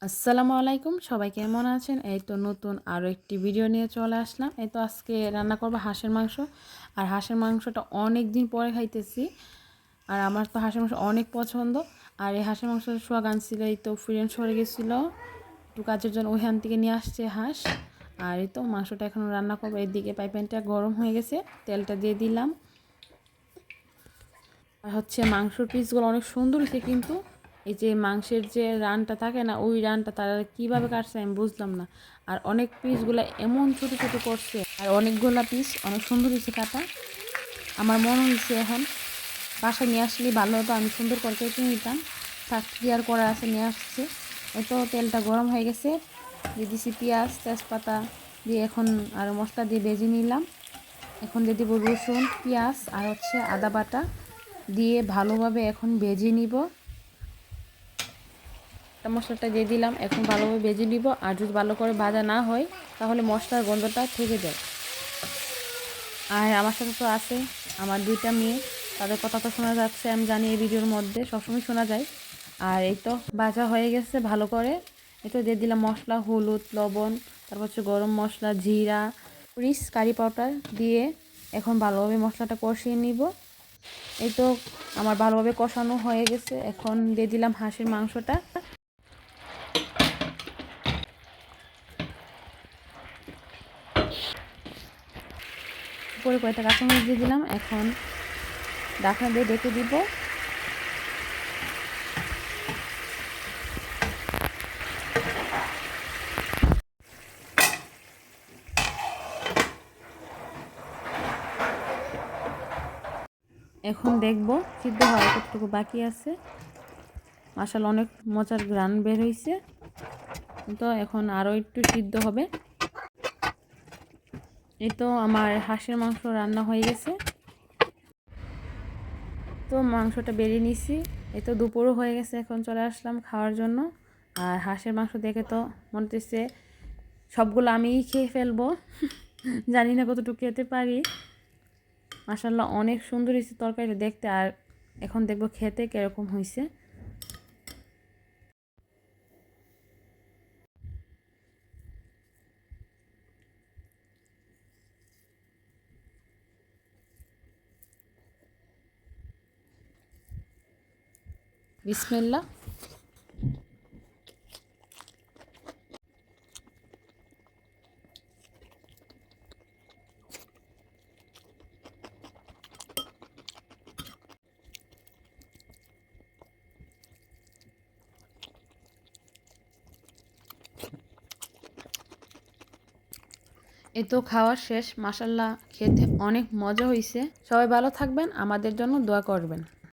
আসসালামু আলাইকুম, সবাই কেমন আছেন? এই তো নতুন আরও একটি ভিডিও নিয়ে চলে আসলাম। এই তো আজকে রান্না করব হাঁসের মাংস। আর হাঁসের মাংসটা অনেক দিন পরে খাইতেছি। আর আমার তো হাঁসের মাংস অনেক পছন্দ। আর এই হাঁসের মাংসের সোয়াগ আনছিল, এই তো ফ্রেন্ড সরে গেছিলো একটু কাজের জন্য, ওইখান থেকে নিয়ে আসছে হাঁস। আর এই তো মাংসটা এখন রান্না করবো। এদিকে প্যানটা গরম হয়ে গেছে, তেলটা দিয়ে দিলাম। আর হচ্ছে মাংসর পিসগুলো অনেক সুন্দর হয়েছে, কিন্তু এই যে মাংসের যে রানটা থাকে না, ওই রানটা তারা কীভাবে কাটছে আমি বুঝলাম না। আর অনেক পিসগুলো এমন ছোটো ছোটো করছে, আর অনেকগুলা পিস অনেক সুন্দর হয়েছে কাটা। আমার মনে হয়েছে এখন বাসায় নিয়ে আসলে ভালো হতো, আমি সুন্দর করে কেটে নিতাম। ক্লিয়ার করা আছে, নিয়ে আসছে। এই তো তেলটা গরম হয়ে গেছে, দিয়ে দিছি পেঁয়াজ তেজপাতা দিয়ে, এখন আর মশলা দিয়ে ভেজে নিলাম। এখন দিয়ে দেবো রসুন পেঁয়াজ আর হচ্ছে আদা বাটা দিয়ে ভালোভাবে এখন ভেজে নিব। মশলাটা দিয়ে দিলাম, এখন ভালোভাবে ভেজে নিব। আর যদি ভালো করে ভাজা না হয় তাহলে মশলার গন্ধটা থেকে যায়। আর আমার সাথে তো আছে আমার দুইটা মেয়ে, তাদের কথা তো শোনা যাচ্ছে, আমি জানি এই ভিডিওর মধ্যে সবসময় শোনা যায়। আর এই তো ভাজা হয়ে গেছে ভালো করে। এই তো দিয়ে দিলাম মশলা, হলুদ, লবণ, তারপর হচ্ছে গরম মশলা, জিরা, মরিচ, কারি পাউডার দিয়ে এখন ভালোভাবে মশলাটা কষিয়ে নিব। এই তো আমার ভালোভাবে কষানো হয়ে গেছে, এখন দিয়ে দিলাম হাঁসের মাংসটা। পরে কয়েকটা কাঁচামরিচ দিয়ে দিলাম, এখন ঢাকনা দিয়ে ঢেকে দিব। এখন দেখব সিদ্ধ হওয়ার কতটুকু বাকি আছে। মাশাআল্লাহ অনেক মজার ঘ্রাণ বের হয়েছে, তো এখন আরও একটু সিদ্ধ হবে। এই তো আমার হাঁসের মাংস রান্না হয়ে গেছে, তো মাংসটা বেরিয়ে নিছি। এই তো দুপুরও হয়ে গেছে, এখন চলে আসলাম খাওয়ার জন্য। আর হাঁসের মাংস দেখে তো মনে হচ্ছে সবগুলো আমিই খেয়ে ফেলবো। জানি না কতটুকু খেতে পারি। মাশাআল্লাহ অনেক সুন্দর হয়েছে তরকারিটা দেখতে। আর এখন দেখবো খেতে কিরকম হয়েছে। বিসমিল্লাহ। এই তো খাওয়া শেষ, মাশাআল্লাহ খেতে অনেক মজা হয়েছে। সবাই ভালো থাকবেন, আমাদের জন্য দোয়া করবেন।